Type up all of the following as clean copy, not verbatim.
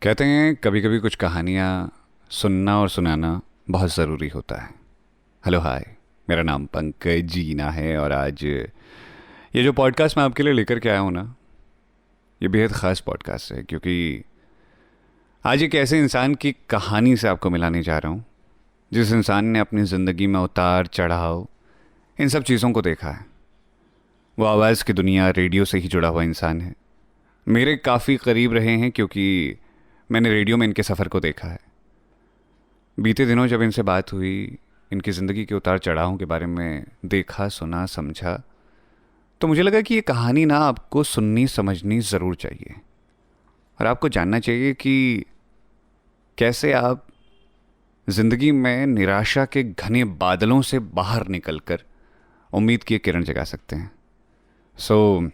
कहते हैं कभी कभी कुछ कहानियाँ सुनना और सुनाना बहुत ज़रूरी होता है। हेलो हाय, मेरा नाम पंकज जीना है और आज ये जो पॉडकास्ट मैं आपके लिए लेकर के आया हूँ ना, ये बेहद ख़ास पॉडकास्ट है क्योंकि आज एक ऐसे इंसान की कहानी से आपको मिलाने जा रहा हूँ जिस इंसान ने अपनी ज़िंदगी में उतार चढ़ाव इन सब चीज़ों को देखा है। वो आवाज़ की दुनिया रेडियो से ही जुड़ा हुआ इंसान है। मेरे काफ़ी करीब रहे हैं क्योंकि मैंने रेडियो में इनके सफ़र को देखा है। बीते दिनों जब इनसे बात हुई, इनकी ज़िंदगी के उतार चढ़ावों के बारे में देखा, सुना, समझा, तो मुझे लगा कि ये कहानी ना आपको सुननी समझनी ज़रूर चाहिए और आपको जानना चाहिए कि कैसे आप ज़िंदगी में निराशा के घने बादलों से बाहर निकलकर उम्मीद की एक किरण जगा सकते हैं। सो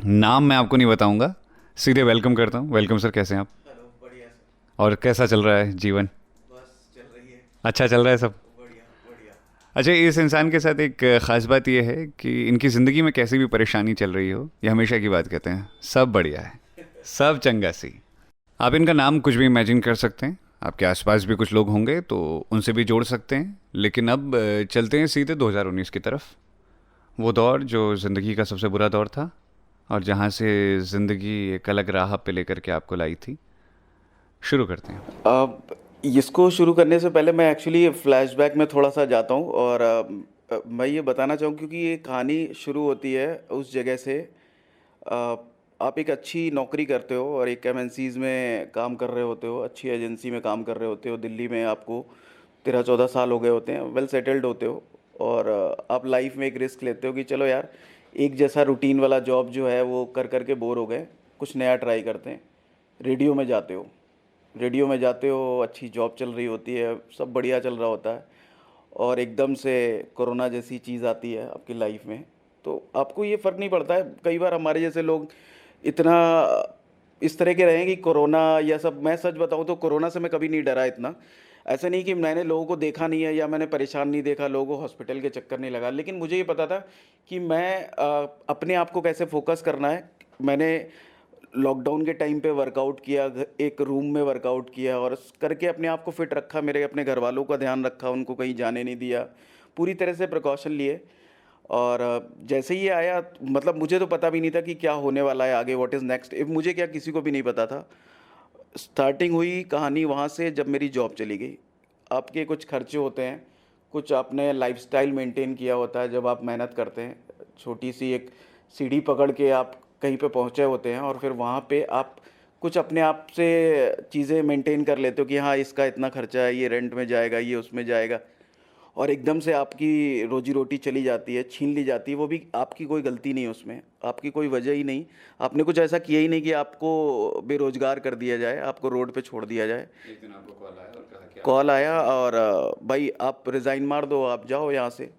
नाम मैं आपको नहीं बताऊंगा, सीधे वेलकम करता हूँ। वेलकम सर, कैसे हैं आप? हेलो, बढ़िया सर। और कैसा चल रहा है जीवन? बस चल रही है। अच्छा चल रहा है सब? बढ़िया बढ़िया। अच्छा, इस इंसान के साथ एक ख़ास बात यह है कि इनकी ज़िंदगी में कैसी भी परेशानी चल रही हो, ये हमेशा की बात कहते हैं, सब बढ़िया है, सब चंगा सी। आप इनका नाम कुछ भी इमेजिन कर सकते हैं, आपके आसपास भी कुछ लोग होंगे तो उनसे भी जोड़ सकते हैं। लेकिन अब चलते हैं सीधे 2019 की तरफ। वो दौर जो ज़िंदगी का सबसे बुरा दौर था और जहाँ से ज़िंदगी एक अलग राह पे लेकर के आपको लाई थी। शुरू करते हैं। अब इसको शुरू करने से पहले मैं एक्चुअली फ्लैशबैक में थोड़ा सा जाता हूँ और मैं ये बताना चाहूँ क्योंकि ये कहानी शुरू होती है उस जगह से। अ, आप एक अच्छी नौकरी करते हो और एक एमएनसीज में काम कर रहे होते हो, अच्छी एजेंसी में काम कर रहे होते हो, दिल्ली में आपको 13-14 साल हो गए होते हैं, वेल सेटल्ड होते हो और आप लाइफ में एक रिस्क लेते हो कि चलो यार, एक जैसा रूटीन वाला जॉब जो है वो कर कर के बोर हो गए, कुछ नया ट्राई करते हैं। रेडियो में जाते हो, रेडियो में जाते हो, अच्छी जॉब चल रही होती है, सब बढ़िया चल रहा होता है और एकदम से कोरोना जैसी चीज़ आती है आपकी लाइफ में। तो आपको ये फ़र्क नहीं पड़ता है। कई बार हमारे जैसे लोग इतना इस तरह के रहे हैं कि कोरोना या सब, मैं सच बताऊं तो कोरोना से मैं कभी नहीं डरा इतना। ऐसा नहीं कि मैंने लोगों को देखा नहीं है या मैंने परेशान नहीं देखा, लोगों को हॉस्पिटल के चक्कर नहीं लगा, लेकिन मुझे ये पता था कि मैं अपने आप को कैसे फोकस करना है। मैंने लॉकडाउन के टाइम पे वर्कआउट किया, एक रूम में वर्कआउट किया और करके अपने आप को फिट रखा, मेरे अपने घर वालों का ध्यान रखा, उनको कहीं जाने नहीं दिया, पूरी तरह से प्रिकॉशन लिए। और जैसे ही ये आया, मतलब मुझे तो पता भी नहीं था कि क्या होने वाला है आगे, व्हाट इज़ नेक्स्ट, इफ मुझे क्या किसी को भी नहीं पता था। स्टार्टिंग हुई कहानी वहाँ से जब मेरी जॉब चली गई। आपके कुछ खर्चे होते हैं, कुछ आपने लाइफस्टाइल मेंटेन किया होता है जब आप मेहनत करते हैं। छोटी सी एक सीढ़ी पकड़ के आप कहीं पे पहुँचे होते हैं और फिर वहाँ पे आप कुछ अपने आप से चीज़ें मेंटेन कर लेते हो कि हाँ, इसका इतना खर्चा है, ये रेंट में जाएगा, ये उसमें जाएगा, और एकदम से आपकी रोजी रोटी चली जाती है, छीन ली जाती है। वो भी आपकी कोई गलती नहीं, उसमें आपकी कोई वजह ही नहीं। आपने कुछ ऐसा किया ही नहीं कि आपको बेरोजगार कर दिया जाए, आपको रोड पे छोड़ दिया जाए। एक दिन आपको कॉल आया और कहा कि आप कॉल यहाँ आया से जाइए। और भाई आप रिज़ाइन मार दो, आप जाओ यहाँ से।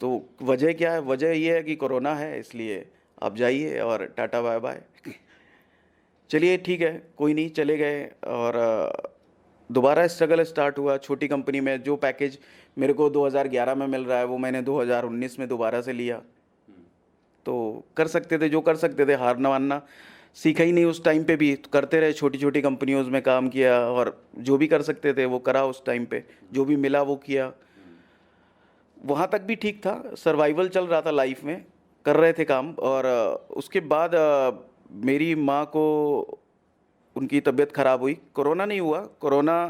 तो वजह क्या है? वजह ये है कि कोरोना है, इसलिए आप जाइए और टाटा बाय बाय। चलिए ठीक है, कोई नहीं, चले गए और दोबारा स्ट्रगल स्टार्ट हुआ छोटी कंपनी में। जो पैकेज मेरे को 2011 में मिल रहा है वो मैंने 2019 में दोबारा से लिया। तो कर सकते थे जो कर सकते थे, हारना मानना सीखा ही नहीं उस टाइम पे भी, तो करते रहे, छोटी छोटी कंपनियों में काम किया और जो भी कर सकते थे वो करा उस टाइम पे, जो भी मिला वो किया। वहाँ तक भी ठीक था, सर्वाइवल चल रहा था लाइफ में, कर रहे थे काम। और उसके बाद मेरी माँ को, उनकी तबीयत ख़राब हुई। कोरोना नहीं हुआ, कोरोना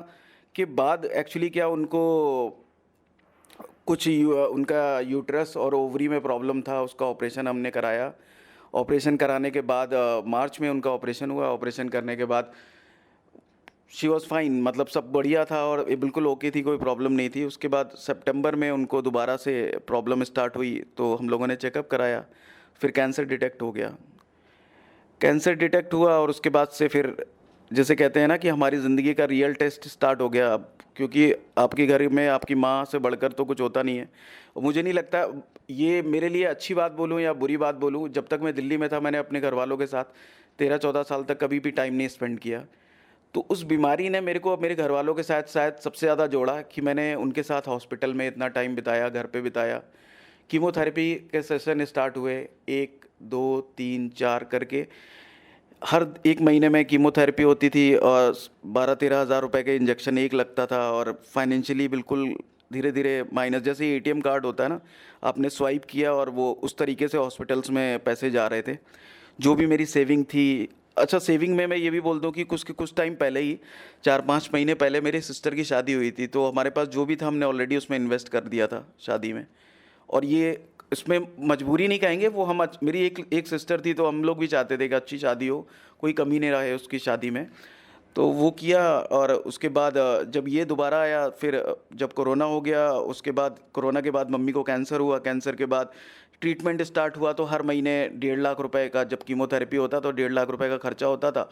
के बाद एक्चुअली क्या उनको कुछ उनका यूट्रस और ओवरी में प्रॉब्लम था, उसका ऑपरेशन हमने कराया। ऑपरेशन कराने के बाद मार्च में उनका ऑपरेशन हुआ। ऑपरेशन करने के बाद शी वॉज़ फाइन, मतलब सब बढ़िया था और ये बिल्कुल ओके थी, कोई प्रॉब्लम नहीं थी। उसके बाद सितंबर में उनको दोबारा से प्रॉब्लम स्टार्ट हुई तो हम लोगों ने चेकअप कराया, फिर कैंसर डिटेक्ट हो गया। कैंसर डिटेक्ट हुआ और उसके बाद से फिर जैसे कहते हैं ना कि हमारी ज़िंदगी का रियल टेस्ट स्टार्ट हो गया अब, क्योंकि आपके घर में आपकी माँ से बढ़कर तो कुछ होता नहीं है। और मुझे नहीं लगता ये मेरे लिए अच्छी बात बोलूँ या बुरी बात बोलूँ, जब तक मैं दिल्ली में था मैंने अपने घर वालों के साथ 13-14 साल तक कभी भी टाइम नहीं स्पेंड किया। तो उस बीमारी ने मेरे को मेरे घर वालों के साथ शायद सबसे ज़्यादा जोड़ा कि मैंने उनके साथ हॉस्पिटल में इतना टाइम बिताया, घर पे बिताया। कीमोथेरेपी के सेशन स्टार्ट हुए, 1 2 3 4 करके हर एक महीने में कीमोथेरेपी होती थी और 12-13 हज़ार रुपए के इंजेक्शन एक लगता था, और फाइनेंशियली बिल्कुल धीरे धीरे माइनस। जैसे एटीएम कार्ड होता है ना, आपने स्वाइप किया और वो उस तरीके से हॉस्पिटल्स में पैसे जा रहे थे। जो भी मेरी सेविंग थी, अच्छा सेविंग में मैं ये भी बोल दूं कि कुछ टाइम पहले ही, 4-5 महीने पहले मेरे सिस्टर की शादी हुई थी, तो हमारे पास जो भी था हमने ऑलरेडी उसमें इन्वेस्ट कर दिया था शादी में। और ये इसमें मजबूरी नहीं कहेंगे, वो हम मेरी एक एक सिस्टर थी, तो हम लोग भी चाहते थे कि अच्छी शादी हो, कोई कमी नहीं रहे उसकी शादी में। तो वो किया, और उसके बाद जब ये दोबारा आया, फिर जब कोरोना हो गया, उसके बाद कोरोना के बाद मम्मी को कैंसर हुआ, कैंसर के बाद ट्रीटमेंट स्टार्ट हुआ, तो हर महीने 1.5 लाख रुपए का, जब कीमोथेरेपी होता तो 1.5 लाख रुपए का खर्चा होता था।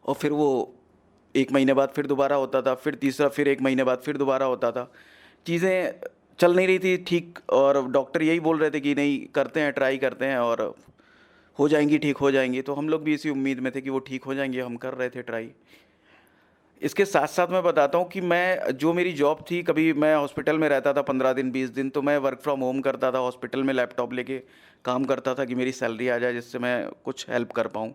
और फिर वो 1 महीने बाद फिर दोबारा होता था, फिर तीसरा, फिर 1 महीने बाद फिर दोबारा होता था। चीज़ें चल नहीं रही थी ठीक, और डॉक्टर यही बोल रहे थे कि नहीं, करते हैं, ट्राई करते हैं और हो जाएंगी, ठीक हो जाएंगी। तो हम लोग भी इसी उम्मीद में थे कि वो ठीक हो जाएंगी, हम कर रहे थे ट्राई। इसके साथ साथ मैं बताता हूँ कि मैं, जो मेरी जॉब थी, कभी मैं हॉस्पिटल में रहता था 15 दिन 20 दिन, तो मैं वर्क फ्रॉम होम करता था, हॉस्पिटल में लैपटॉप लेके काम करता था कि मेरी सैलरी आ जाए जिससे मैं कुछ हेल्प कर पाऊँ।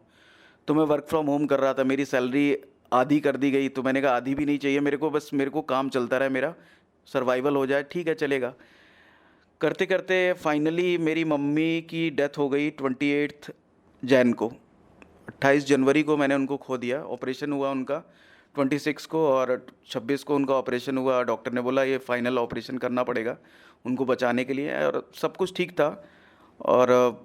तो मैं वर्क फ्रॉम होम कर रहा था, मेरी सैलरी आधी कर दी गई, तो मैंने कहा आधी भी नहीं चाहिए मेरे को, बस मेरे को काम चलता रहे, मेरा सर्वाइवल हो जाए, ठीक है चलेगा। करते करते फाइनली मेरी मम्मी की डेथ हो गई 28 जैन को। 28 जनवरी को मैंने उनको खो दिया। ऑपरेशन हुआ उनका 26 को, और 26 को उनका ऑपरेशन हुआ। डॉक्टर ने बोला ये फाइनल ऑपरेशन करना पड़ेगा उनको बचाने के लिए, और सब कुछ ठीक था। और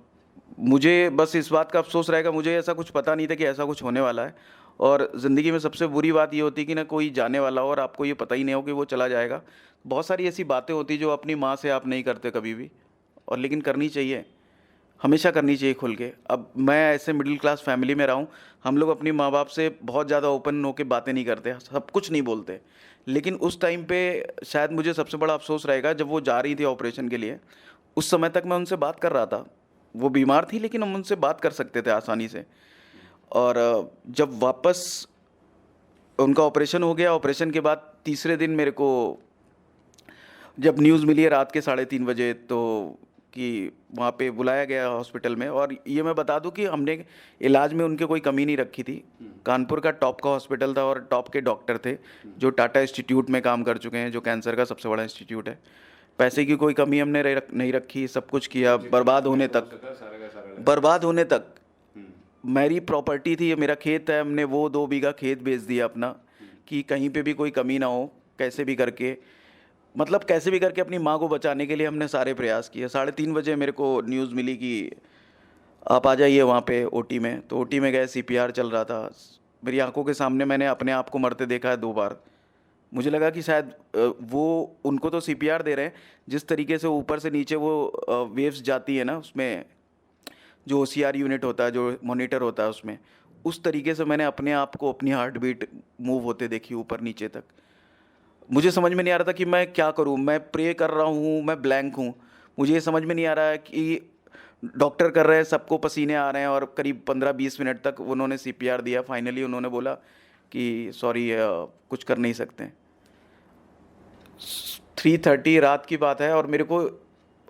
मुझे बस इस बात का अफसोस रहेगा, मुझे ऐसा कुछ पता नहीं था कि ऐसा कुछ होने वाला है। और ज़िंदगी में सबसे बुरी बात ये होती है कि ना, कोई जाने वाला हो और आपको ये पता ही नहीं हो कि वो चला जाएगा। बहुत सारी ऐसी बातें होती जो अपनी माँ से आप नहीं करते कभी भी, और लेकिन करनी चाहिए, हमेशा करनी चाहिए खुल के। अब मैं ऐसे मिडिल क्लास फैमिली में रहा हूँ, हम लोग अपनी माँ बाप से बहुत ज़्यादा ओपन होकर बातें नहीं करते, सब कुछ नहीं बोलते। लेकिन उस टाइम पे शायद मुझे सबसे बड़ा अफसोस रहेगा, जब वो जा रही थी ऑपरेशन के लिए, उस समय तक मैं उनसे बात कर रहा था। वो बीमार थी लेकिन हम उनसे बात कर सकते थे आसानी से। और जब वापस उनका ऑपरेशन हो गया, ऑपरेशन के बाद तीसरे दिन मेरे को जब न्यूज़ मिली है रात के 3:30 बजे, तो कि वहाँ पे बुलाया गया हॉस्पिटल में। और ये मैं बता दूं कि हमने इलाज में उनके कोई कमी नहीं रखी थी। कानपुर का टॉप का हॉस्पिटल था, और टॉप के डॉक्टर थे जो टाटा इंस्टीट्यूट में काम कर चुके हैं, जो कैंसर का सबसे बड़ा इंस्टीट्यूट है। पैसे की कोई कमी हमने नहीं रखी, सब कुछ किया, बर्बाद होने तक, बर्बाद होने तक। मेरी प्रॉपर्टी थी, ये मेरा खेत है, हमने वो 2 बीघा खेत बेच दिया अपना, कि कहीं पे भी कोई कमी ना हो, कैसे भी करके, मतलब कैसे भी करके अपनी माँ को बचाने के लिए हमने सारे प्रयास किए। 3:30 बजे मेरे को न्यूज़ मिली कि आप आ जाइए वहाँ पे ओटी में। तो ओटी में गए, सीपीआर चल रहा था। मेरी आंखों के सामने मैंने अपने आप को मरते देखा है 2 बार। मुझे लगा कि शायद वो, उनको तो सीपीआर दे रहे हैं, जिस तरीके से ऊपर से नीचे वो वेव्स जाती है ना, उसमें जो ओसीआर यूनिट होता है, जो मॉनिटर होता है उसमें, उस तरीके से मैंने अपने आप को, अपनी हार्ट बीट मूव होते देखी ऊपर नीचे तक। मुझे समझ में नहीं आ रहा था कि मैं क्या करूं, मैं प्रे कर रहा हूं, मैं ब्लैंक हूं। मुझे ये समझ में नहीं आ रहा है कि डॉक्टर कर रहे हैं, सबको पसीने आ रहे हैं, और करीब 15-20 मिनट तक उन्होंने सीपीआर दिया। फाइनली उन्होंने बोला कि सॉरी, कुछ कर नहीं सकते। 3:30 रात की बात है, और मेरे को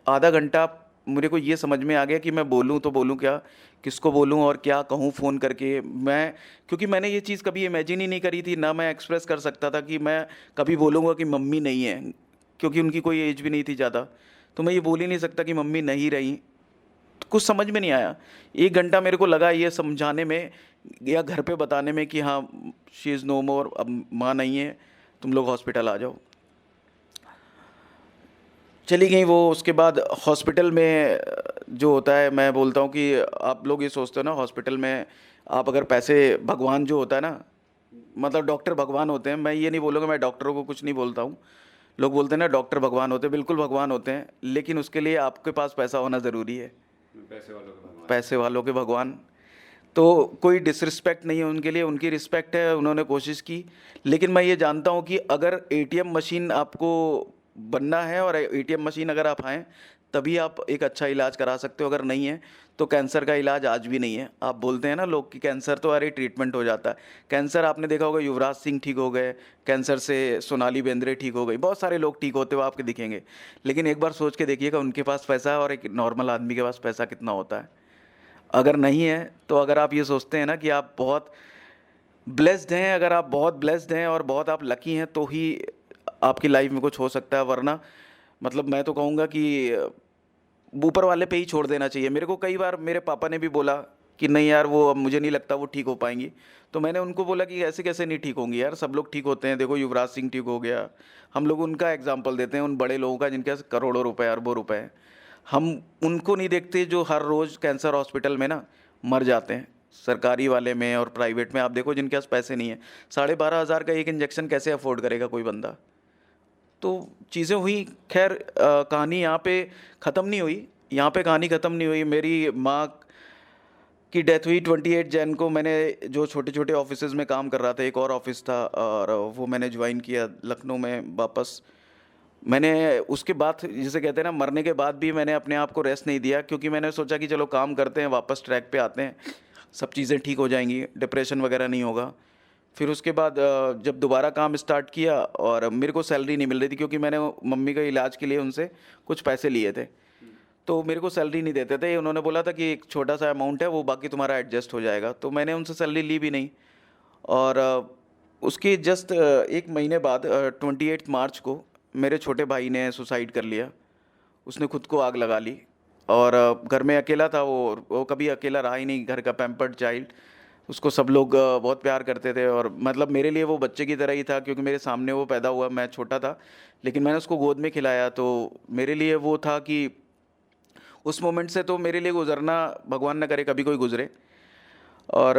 आधा घंटा, मेरे को ये समझ में आ गया कि मैं बोलूँ तो बोलूँ क्या, किसको बोलूँ और क्या कहूँ फ़ोन करके। मैं, क्योंकि मैंने ये चीज़ कभी इमेजिन ही नहीं करी थी, ना मैं एक्सप्रेस कर सकता था कि मैं कभी बोलूँगा कि मम्मी नहीं है, क्योंकि उनकी कोई एज भी नहीं थी ज़्यादा। तो मैं ये बोल ही नहीं सकता कि मम्मी नहीं रही। तो कुछ समझ में नहीं आया। 1 घंटा मेरे को लगा ये समझाने में, या घर पे बताने में कि हाँ, शी इज़ नो मोर, अब माँ नहीं है, तुम लोग हॉस्पिटल आ जाओ। चली गई वो। उसके बाद हॉस्पिटल में जो होता है, मैं बोलता हूँ कि आप लोग ये सोचते हो ना, हॉस्पिटल में आप अगर पैसे, भगवान जो होता है ना, मतलब डॉक्टर भगवान होते हैं। मैं ये नहीं बोलूँगा, मैं डॉक्टरों को कुछ नहीं बोलता हूँ। लोग बोलते हैं ना डॉक्टर भगवान होते हैं, बिल्कुल भगवान होते हैं, लेकिन उसके लिए आपके पास पैसा होना ज़रूरी है। पैसे वालों के भगवान। पैसे वालों के भगवान। तो कोई डिसरिस्पेक्ट नहीं है उनके लिए, उनकी रिस्पेक्ट है, उन्होंने कोशिश की। लेकिन मैं ये जानता हूँ कि अगर एटीएम मशीन आपको बनना है, और एटीएम मशीन अगर आप आएँ, तभी आप एक अच्छा इलाज करा सकते हो। अगर नहीं है तो कैंसर का इलाज आज भी नहीं है। आप बोलते हैं ना लोग कि कैंसर तो अरे ट्रीटमेंट हो जाता है। कैंसर आपने देखा होगा, युवराज सिंह ठीक हो गए कैंसर से, सोनाली बेंद्रे ठीक हो गई, बहुत सारे लोग ठीक होते हुए आपके दिखेंगे। लेकिन एक बार सोच के देखिएगा, उनके पास पैसा है और एक नॉर्मल आदमी के पास पैसा कितना होता है। अगर नहीं है तो अगर आप ये सोचते हैं ना कि आप बहुत ब्लेस्ड हैं, अगर आप बहुत ब्लेस्ड हैं और बहुत आप लकी हैं तो ही आपकी लाइफ में कुछ हो सकता है, वरना मतलब मैं तो कहूँगा कि ऊपर वाले पे ही छोड़ देना चाहिए। मेरे को कई बार मेरे पापा ने भी बोला कि नहीं यार वो अब मुझे नहीं लगता वो ठीक हो पाएंगी। तो मैंने उनको बोला कि ऐसे कैसे नहीं ठीक होंगी यार, सब लोग ठीक होते हैं, देखो युवराज सिंह ठीक हो गया। हम लोग उनका एग्जाम्पल देते हैं, उन बड़े लोगों का जिनके पास करोड़ों रुपए अरबों रुपए हैं। हम उनको नहीं देखते जो हर रोज़ कैंसर हॉस्पिटल में ना मर जाते हैं, सरकारी वाले में और प्राइवेट में। आप देखो जिनके पास पैसे नहीं है, 12,500 का एक इंजेक्शन कैसे अफोर्ड करेगा कोई बंदा। तो चीज़ें हुई, खैर कहानी यहाँ पे ख़त्म नहीं हुई, यहाँ पे कहानी ख़त्म नहीं हुई। मेरी माँ की डेथ हुई 28 जन को। मैंने जो छोटे छोटे ऑफिसेज में काम कर रहा था, एक और ऑफिस था और वो मैंने ज्वाइन किया लखनऊ में वापस। मैंने उसके बाद, जिसे कहते हैं ना, मरने के बाद भी मैंने अपने आप को रेस्ट नहीं दिया, क्योंकि मैंने सोचा कि चलो काम करते हैं, वापस ट्रैक पे आते हैं, सब चीज़ें ठीक हो जाएंगी, डिप्रेशन वगैरह नहीं होगा। फिर उसके बाद जब दोबारा काम स्टार्ट किया और मेरे को सैलरी नहीं मिल रही थी, क्योंकि मैंने मम्मी के इलाज के लिए उनसे कुछ पैसे लिए थे, तो मेरे को सैलरी नहीं देते थे। उन्होंने बोला था कि एक छोटा सा अमाउंट है, वो बाकी तुम्हारा एडजस्ट हो जाएगा। तो मैंने उनसे सैलरी ली भी नहीं। और उसके जस्ट 1 महीने बाद 28 मार्च को मेरे छोटे भाई ने सुसाइड कर लिया। उसने खुद को आग लगा ली। और घर में अकेला था वो कभी अकेला रहा ही नहीं, घर का पैम्पर्ड चाइल्ड। उसको सब लोग बहुत प्यार करते थे, और मतलब मेरे लिए वो बच्चे की तरह ही था, क्योंकि मेरे सामने वो पैदा हुआ, मैं छोटा था, लेकिन मैंने उसको गोद में खिलाया। तो मेरे लिए वो था कि उस मोमेंट से तो मेरे लिए गुजरना, भगवान न करे कभी कोई गुजरे। और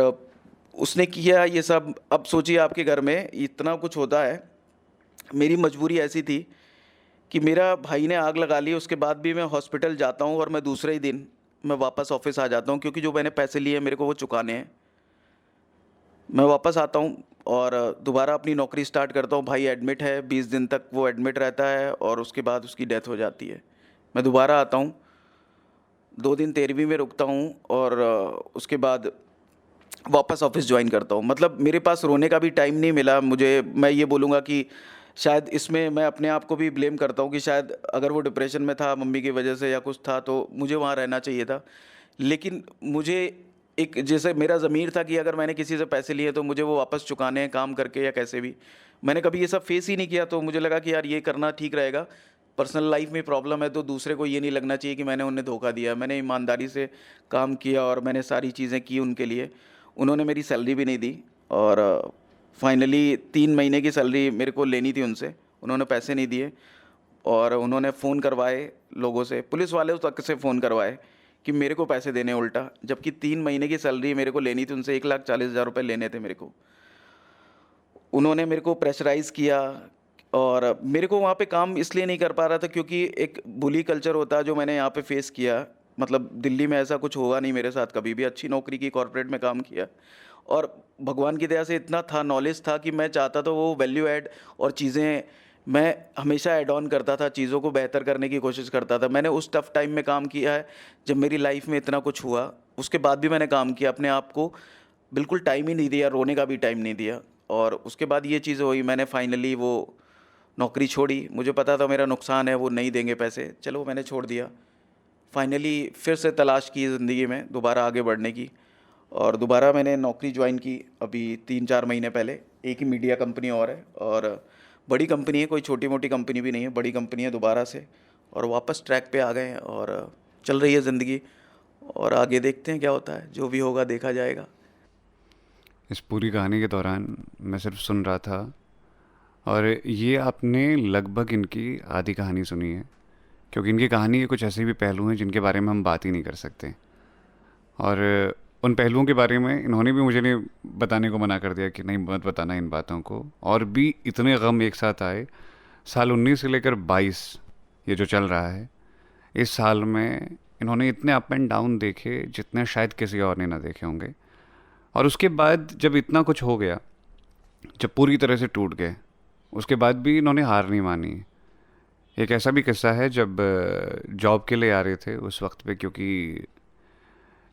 उसने किया ये सब। अब सोचिए आपके घर में इतना कुछ होता है। मेरी मजबूरी ऐसी थी कि मेरा भाई ने आग लगा ली, उसके बाद भी मैं हॉस्पिटल जाता हूँ और मैं दूसरे ही दिन मैं वापस ऑफिस आ जाता हूँ, क्योंकि जो मैंने पैसे लिए मेरे को वो चुकाने हैं। मैं वापस आता हूँ और दोबारा अपनी नौकरी स्टार्ट करता हूँ। भाई एडमिट है, 20 दिन तक वो एडमिट रहता है और उसके बाद उसकी डेथ हो जाती है। मैं दोबारा आता हूँ, 2 दिन 13वीं में रुकता हूँ और उसके बाद वापस ऑफिस ज्वाइन करता हूँ। मतलब मेरे पास रोने का भी टाइम नहीं मिला मुझे। मैं ये बोलूँगा कि शायद इसमें मैं अपने आप को भी ब्लेम करता हूँ कि शायद अगर वो डिप्रेशन में था मम्मी की वजह से या कुछ था, तो मुझे वहाँ रहना चाहिए था। लेकिन मुझे एक, जैसे मेरा ज़मीर था कि अगर मैंने किसी से पैसे लिए तो मुझे वो वापस चुकाने हैं, काम करके या कैसे भी। मैंने कभी ये सब फेस ही नहीं किया, तो मुझे लगा कि यार ये करना ठीक रहेगा। पर्सनल लाइफ में प्रॉब्लम है तो दूसरे को ये नहीं लगना चाहिए कि मैंने उन्हें धोखा दिया। मैंने ईमानदारी से काम किया और मैंने सारी चीज़ें की उनके लिए। उन्होंने मेरी सैलरी भी नहीं दी, और फाइनली 3 महीने की सैलरी मेरे को लेनी थी उनसे, उन्होंने पैसे नहीं दिए। और उन्होंने फ़ोन करवाए लोगों से, पुलिस वाले तक से फ़ोन करवाए कि मेरे को पैसे देने उल्टा, जबकि 3 महीने की सैलरी मेरे को लेनी थी उनसे, 1,40,000 रुपये लेने थे मेरे को। उन्होंने मेरे को प्रेशराइज़ किया। और मेरे को वहाँ पे काम इसलिए नहीं कर पा रहा था क्योंकि एक बुली कल्चर होता है जो मैंने यहाँ पे फेस किया। मतलब दिल्ली में ऐसा कुछ हुआ नहीं मेरे साथ कभी भी, अच्छी नौकरी की, कॉर्पोरेट में काम किया। और भगवान की दया से इतना था, नॉलेज था कि मैं चाहता था वो वैल्यू ऐड और चीज़ें मैं हमेशा ऐड ऑन करता था, चीज़ों को बेहतर करने की कोशिश करता था। मैंने उस टफ़ टाइम में काम किया है जब मेरी लाइफ में इतना कुछ हुआ, उसके बाद भी मैंने काम किया, अपने आप को बिल्कुल टाइम ही नहीं दिया, रोने का भी टाइम नहीं दिया। और उसके बाद ये चीज़ें हुई, मैंने फाइनली वो नौकरी छोड़ी। मुझे पता था मेरा नुकसान है, वो नहीं देंगे पैसे, चलो मैंने छोड़ दिया। फाइनली फिर से तलाश की ज़िंदगी में दोबारा आगे बढ़ने की, और दोबारा मैंने नौकरी ज्वाइन की अभी 3-4 महीने पहले। एक ही मीडिया कंपनी और है, और बड़ी कंपनी है, कोई छोटी मोटी कंपनी भी नहीं है, बड़ी कंपनी है दोबारा से। और वापस ट्रैक पे आ गए हैं और चल रही है ज़िंदगी। और आगे देखते हैं क्या होता है, जो भी होगा देखा जाएगा। इस पूरी कहानी के दौरान मैं सिर्फ सुन रहा था, और ये आपने लगभग इनकी आधी कहानी सुनी है, क्योंकि इनकी कहानी के कुछ ऐसे भी पहलू हैं जिनके बारे में हम बात ही नहीं कर सकते। और उन पहलुओं के बारे में इन्होंने भी मुझे नहीं बताने को मना कर दिया कि नहीं मत बताना इन बातों को। और भी इतने गम एक साथ आए, साल 19 से लेकर 22 ये जो चल रहा है, इस साल में इन्होंने इतने अप एंड डाउन देखे जितने शायद किसी और ने ना देखे होंगे। और उसके बाद जब इतना कुछ हो गया, जब पूरी तरह से टूट गए, उसके बाद भी इन्होंने हार नहीं मानी। एक ऐसा भी किस्सा है जब जॉब के लिए आ रहे थे उस वक्त पे, क्योंकि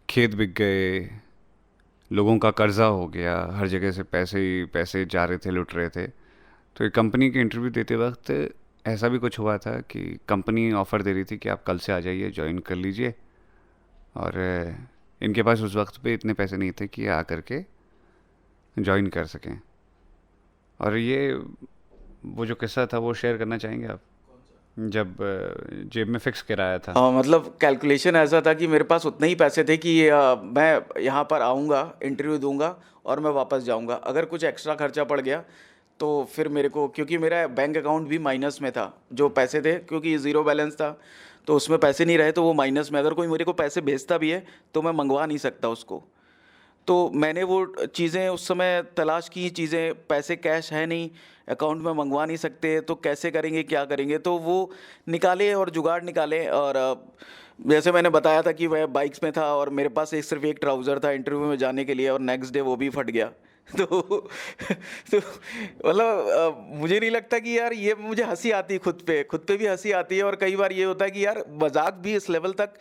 खेत बिक गए, लोगों का कर्जा हो गया, हर जगह से पैसे ही पैसे जा रहे थे, लुट रहे थे। तो एक कंपनी की इंटरव्यू देते वक्त ऐसा भी कुछ हुआ था कि कंपनी ऑफ़र दे रही थी कि आप कल से आ जाइए, ज्वाइन कर लीजिए। और इनके पास उस वक्त पे इतने पैसे नहीं थे कि ये आकर के ज्वाइन कर सकें। और ये वो जो किस्सा था वो शेयर करना चाहेंगे आप, जब जेब में फिक्स किराया था? हाँ, मतलब कैलकुलेशन ऐसा था कि मेरे पास उतने ही पैसे थे कि मैं यहाँ पर आऊँगा, इंटरव्यू दूंगा और मैं वापस जाऊँगा। अगर कुछ एक्स्ट्रा खर्चा पड़ गया तो फिर मेरे को, क्योंकि मेरा बैंक अकाउंट भी माइनस में था, जो पैसे थे क्योंकि ज़ीरो बैलेंस था तो उसमें पैसे नहीं रहे, तो वो माइनस में। अगर कोई मेरे को पैसे भेजता भी है तो मैं मंगवा नहीं सकता उसको। तो मैंने वो चीज़ें उस समय तलाश की, चीज़ें, पैसे कैश है नहीं, अकाउंट में मंगवा नहीं सकते, तो कैसे करेंगे, क्या करेंगे, तो वो निकाले और जुगाड़ निकाले। और जैसे मैंने बताया था कि मैं बाइक्स में था और मेरे पास सिर्फ एक ट्राउज़र था इंटरव्यू में जाने के लिए, और नेक्स्ट डे वो भी फट गया। तो तो मतलब मुझे नहीं लगता कि यार, ये मुझे हंसी आती है, खुद पे भी हंसी आती है। और कई बार ये होता है कि यार मजाक भी इस लेवल तक,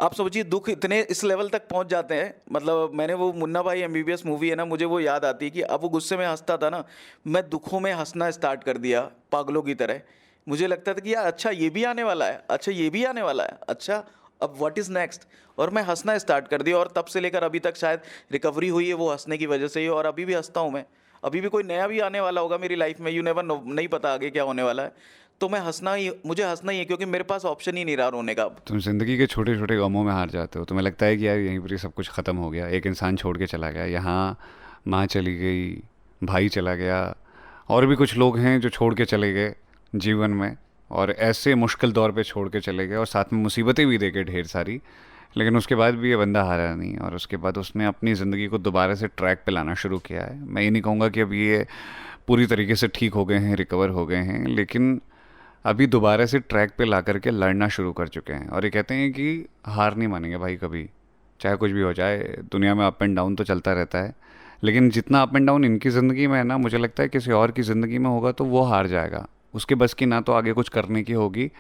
आप सोचिए, दुख इतने इस लेवल तक पहुंच जाते हैं। मतलब मैंने वो मुन्ना भाई एमबीबीएस मूवी है ना, मुझे वो याद आती है कि अब वो गुस्से में हंसता था ना, मैं दुखों में हंसना स्टार्ट कर दिया पागलों की तरह। मुझे लगता था कि यार अच्छा ये भी आने वाला है, अच्छा ये भी आने वाला है, अच्छा अब व्हाट इज़ नेक्स्ट। और मैं हंसना स्टार्ट कर दिया, और तब से लेकर अभी तक शायद रिकवरी हुई है वो हंसने की वजह से ही, और अभी भी हंसता हूँ मैं। अभी भी कोई नया भी आने वाला होगा मेरी लाइफ में, यू नेवर नो, नहीं पता आगे क्या होने वाला है। तो मैं हंसना ही, मुझे हंसना ही है, क्योंकि मेरे पास ऑप्शन ही नहीं रहा रोने का अब। तुम ज़िंदगी के छोटे छोटे गमों में हार जाते हो, तुम्हें लगता है कि यार यहीं पर ही सब कुछ ख़त्म हो गया, एक इंसान छोड़ के चला गया, यहाँ माँ चली गई, भाई चला गया, और भी कुछ लोग हैं जो छोड़ के चले गए जीवन में, और ऐसे मुश्किल दौर पे छोड़ के चले गए, और साथ में मुसीबतें भी देके ढेर सारी। लेकिन उसके बाद भी ये बंदा हारा नहीं, और उसके बाद उसने अपनी ज़िंदगी को दोबारा से ट्रैक पे लाना शुरू किया है। मैं ये नहीं कहूँगा कि अब ये पूरी तरीके से ठीक हो गए हैं, रिकवर हो गए हैं, लेकिन अभी दोबारा से ट्रैक पे ला करके लड़ना शुरू कर चुके हैं। और ये कहते हैं कि हार नहीं मानेंगे भाई कभी, चाहे कुछ भी हो जाए। दुनिया में अप एंड डाउन तो चलता रहता है, लेकिन जितना अप एंड डाउन इनकी ज़िंदगी में है ना, मुझे लगता है किसी और की ज़िंदगी में होगा तो वो हार जाएगा। उसके बस की ना तो आगे कुछ करने की होगी,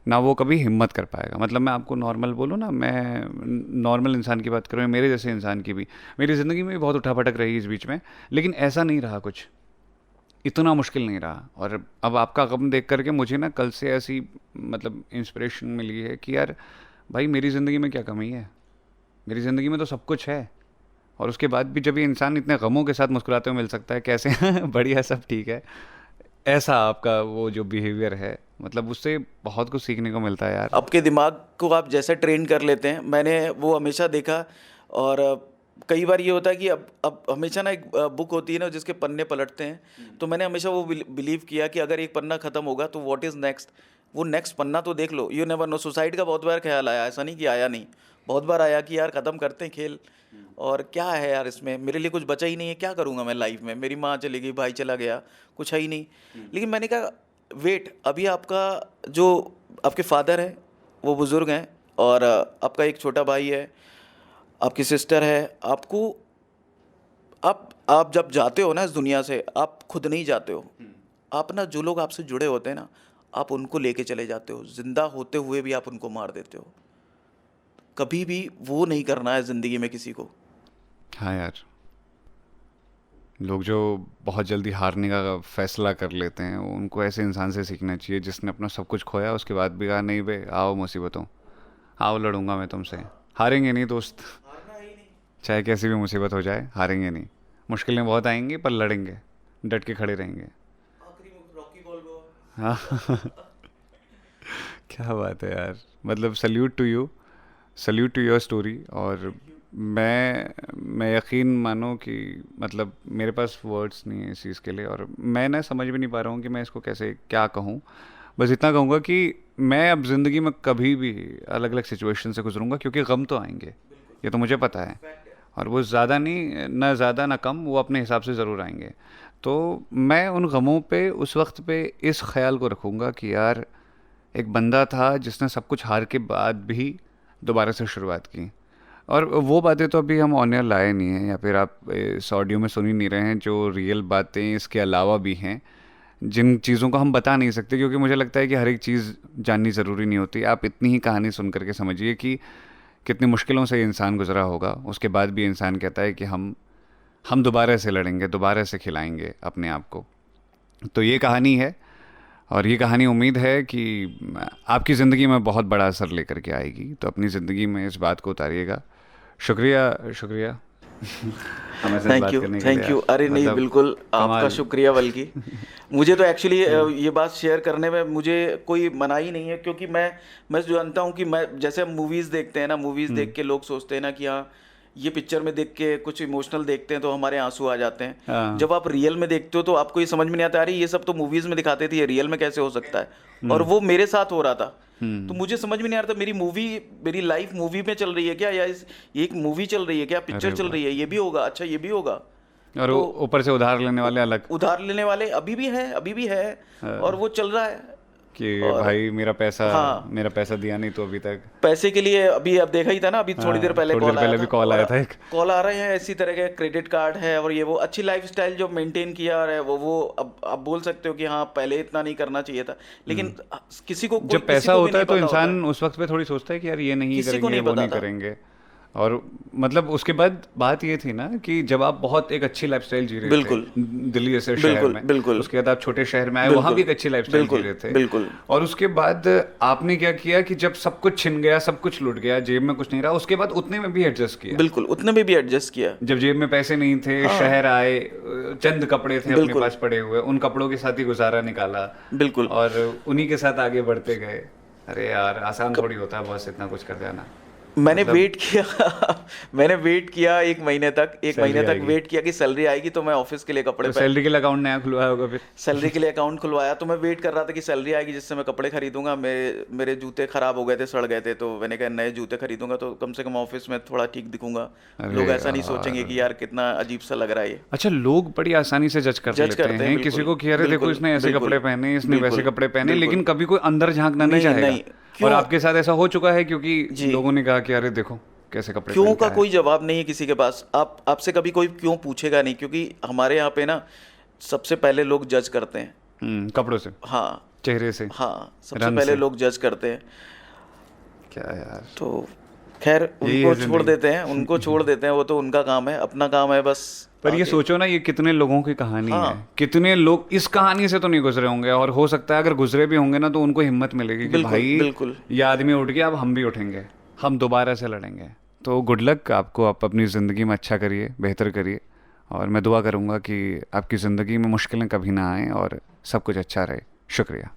ना वो कभी हिम्मत कर पाएगा। मतलब मैं आपको नॉर्मल बोलूँ ना, मैं नॉर्मल इंसान की बात करूँ, मेरे जैसे इंसान की भी मेरी ज़िंदगी में भी बहुत उठापटक रही इस बीच में, लेकिन ऐसा नहीं रहा, कुछ इतना मुश्किल नहीं रहा। और अब आपका गम देख करके मुझे ना कल से ऐसी मतलब इंस्पिरेशन मिली है कि यार भाई मेरी ज़िंदगी में क्या कमी है, मेरी ज़िंदगी में तो सब कुछ है। और उसके बाद भी जब ये इंसान इतने गमों के साथ मुस्कुराते हुए मिल सकता है, कैसे बढ़िया, सब ठीक है, ऐसा आपका वो जो बिहेवियर है, मतलब उससे बहुत कुछ सीखने को मिलता है यार। आपके दिमाग को आप जैसे ट्रेन कर लेते हैं, मैंने वो हमेशा देखा। और कई बार ये होता है कि अब हमेशा ना एक बुक होती है ना जिसके पन्ने पलटते हैं, तो मैंने हमेशा वो बिलीव किया कि अगर एक पन्ना ख़त्म होगा तो व्हाट इज़ नेक्स्ट, वो नेक्स्ट पन्ना तो देख लो। यू नेवर नो, सुसाइड का बहुत बार ख्याल आया, ऐसा नहीं कि आया नहीं, बहुत बार आया कि यार ख़त्म करते हैं खेल, और क्या है यार इसमें, मेरे लिए कुछ बचा ही नहीं है, क्या करूँगा मैं लाइफ में, मेरी माँ चली गई, भाई चला गया, कुछ है ही नहीं। लेकिन मैंने कहा वेट, अभी आपका जो आपके फादर हैं वो बुज़ुर्ग हैं, और आपका एक छोटा भाई है, आपकी सिस्टर है, आपको, आप जब जाते हो ना इस दुनिया से, आप खुद नहीं जाते हो, आप ना जो लोग आपसे जुड़े होते हैं ना, आप उनको लेके चले जाते हो, जिंदा होते हुए भी आप उनको मार देते हो। कभी भी वो नहीं करना है ज़िंदगी में किसी को। हाँ यार, लोग जो बहुत जल्दी हारने का फैसला कर लेते हैं, उनको ऐसे इंसान से सीखना चाहिए जिसने अपना सब कुछ खोया, उसके बाद भी कहा नहीं बे, आओ मुसीबतों, आओ लड़ूंगा मैं तुमसे। हारेंगे नहीं दोस्त, चाहे कैसी भी मुसीबत हो जाए, हारेंगे नहीं। मुश्किलें बहुत आएंगी पर लड़ेंगे, डट के खड़े रहेंगे। हाँ क्या बात है यार, मतलब salute to you, salute to your story. और मैं यकीन मानो कि मतलब मेरे पास वर्ड्स नहीं है इस चीज़ के लिए, और मैं ना समझ भी नहीं पा रहा हूँ कि मैं इसको कैसे क्या कहूँ। बस इतना कहूँगा कि मैं अब ज़िंदगी में कभी भी अलग अलग सिचुएशन से गुजरूंगा, क्योंकि गम तो आएंगे, ये तो मुझे पता है, और वो ज़्यादा नहीं, ना ज़्यादा ना कम, वो अपने हिसाब से ज़रूर आएंगे। तो मैं उन गमों पे उस वक्त पे इस ख्याल को रखूँगा कि यार एक बंदा था जिसने सब कुछ हार के बाद भी दोबारा से शुरुआत की। और वो बातें तो अभी हम ऑन एयर लाए नहीं हैं, या फिर आप इस ऑडियो में सुन ही नहीं रहे हैं, जो रियल बातें इसके अलावा भी हैं जिन चीज़ों को हम बता नहीं सकते, क्योंकि मुझे लगता है कि हर एक चीज़ जाननी ज़रूरी नहीं होती। आप इतनी ही कहानी सुन करके समझिए कि कितनी मुश्किलों से ये इंसान गुजरा होगा, उसके बाद भी इंसान कहता है कि हम दोबारा से लड़ेंगे, दोबारा से खिलाएंगे अपने आप को। तो ये कहानी है, और ये कहानी उम्मीद है कि आपकी ज़िंदगी में बहुत बड़ा असर लेकर के आएगी। तो अपनी ज़िंदगी में इस बात को उतारिएगा, शुक्रिया शुक्रिया हमें से बात थैंक यू, करने के थैंक लिए यू। यार। अरे नहीं, मतलब बिल्कुल आपका कमाल। शुक्रिया। बल्कि मुझे तो एक्चुअली ये बात शेयर करने में मुझे कोई मनाही नहीं है, क्योंकि मैं जानता हूँ कि मैं, जैसे हम मूवीज़ देखते हैं ना, मूवीज़ देख के लोग सोचते हैं ना कि हाँ, ये पिक्चर में देख के कुछ इमोशनल देखते हैं तो हमारे आंसू आ जाते हैं। हाँ। जब आप रियल में देखते हो तो आपको ये समझ में नहीं आता, अरे ये सब तो मूवीज़ में दिखाते थे, ये रियल में कैसे हो सकता है। और वो मेरे साथ हो रहा था। तो मुझे समझ में नहीं आ रहा था, मेरी लाइफ मूवी में चल रही है क्या, या ये एक मूवी चल रही है क्या, पिक्चर अरे चल रही है, ये भी होगा, अच्छा ये भी होगा। और तो ऊपर से उधार लेने वाले अलग उधार लेने वाले अभी भी है, और वो चल रहा है। कि और भाई हाँ, मेरा पैसा दिया नहीं तो अभी तक। पैसे के लिए अभी आप देखा ही था ना, अभी थोड़ी देर पहले थोड़ी देर कॉल आया पहले था। भी कॉल और आया था एक। कॉल आ रहे हैं इसी तरह के, क्रेडिट कार्ड है और ये वो, अच्छी लाइफस्टाइल जो मेंटेन किया है वो अब आप बोल सकते हो कि हाँ, पहले इतना नहीं करना चाहिए था, लेकिन किसी को जब पैसा भी होता है नहीं तो पता होता इंसान उस वक्त पे थोड़ी सोचता है कि यार ये नहीं किसी को करेंगे, नहीं वो पता नहीं था। करेंगे। और मतलब उसके बाद बात ये थी ना कि जब आप बहुत एक अच्छी लाइफस्टाइल जी रहे थे बिल्कुल, दिल्ली जैसे शहर बिल्कुल, में, बिल्कुल, उसके बाद आप छोटे शहर में आए, वहां बिल्कुल, भी एक अच्छी लाइफस्टाइल जी बिल्कुल, रहे थे। बिल्कुल, और उसके बाद आपने क्या किया कि जब सब कुछ छिन गया, सब कुछ लूट गया, जेब में कुछ नहीं रहा, उसके बाद उतने में भी एडजस्ट किया। बिल्कुल, उतने में भी एडजस्ट किया। जब जेब में पैसे नहीं थे, शहर आए, चंद कपड़े थे अपने बिल्कुल, पास पड़े हुए, उन कपड़ों के साथ ही गुजारा निकाला बिल्कुल। और उन्हीं के साथ आगे बढ़ते गए। अरे यार आसान थोड़ी होता है बस इतना कुछ कर जाना। मैंने मतलब वेट किया मैंने वेट किया एक महीने तक सैलरी आएगी वेट किया कि सैलरी आएगी तो मैं ऑफिस के लिए कपड़े तो सैलरी के लिए अकाउंट नया खुलवाया होगा फिर। सैलरी के लिए अकाउंट खुलवाया, तो मैं वेट कर रहा था कि सैलरी आएगी जिससे मैं कपड़े खरीदूंगा। मेरे जूते खराब हो गए थे, सड़ गए थे, तो मैंने कहा नए जूते खरीदूंगा तो कम से कम ऑफिस में थोड़ा ठीक दिखूंगा, अरे लोग ऐसा नहीं यार। सोचेंगे कि यार कितना अजीब सा लग रहा है ये। अच्छा, लोग बड़ी आसानी से जज कर जज लेते करते हैं, हैं बिल्कुल, किसी को कि अरे देखो बिल्कुल, इसने ऐसे बिल्कुल, कपड़े पहने, इसने वैसे बिल्कुल, कपड़े पहने, बिल्कुल। लेकिन कभी कोई अंदर झांकना नहीं नहीं, चाहेगा। नहीं, और क्यों? आपके साथ ऐसा हो चुका है क्योंकि जी। लोगों ने कहा कि अरे देखो कैसे कपड़े क्यों पहन का के आए। कोई जवाब नहीं है किसी के पास। आपसे कभी कोई क्यों पूछेगा नहीं, क्योंकि हमारे यहाँ पे ना सबसे पहले लोग जज करते हैं। कपड़ों से, हाँ, चेहरे से, हाँ, सबसे रंग पहले से। लोग जज करते हैं। क्या यार। तो खैर यही उनको है छोड़ जिंदगी। देते हैं, वो तो उनका काम है, अपना काम है बस। पर ये आगे। सोचो ना, ये कितने लोगों की कहानी है, हाँ, कितने लोग इस कहानी से तो नहीं गुजरे होंगे, और हो सकता है अगर गुजरे भी होंगे ना तो उनको हिम्मत मिलेगी कि बिल्कुल, भाई बिल्कुल। ये आदमी उठ गया, अब हम भी उठेंगे, हम दोबारा से लड़ेंगे। तो गुड लक आपको, आप अपनी ज़िंदगी में अच्छा करिए, बेहतर करिए, और मैं दुआ करूँगा कि आपकी ज़िंदगी में मुश्किलें कभी ना आएँ और सब कुछ अच्छा रहे। शुक्रिया।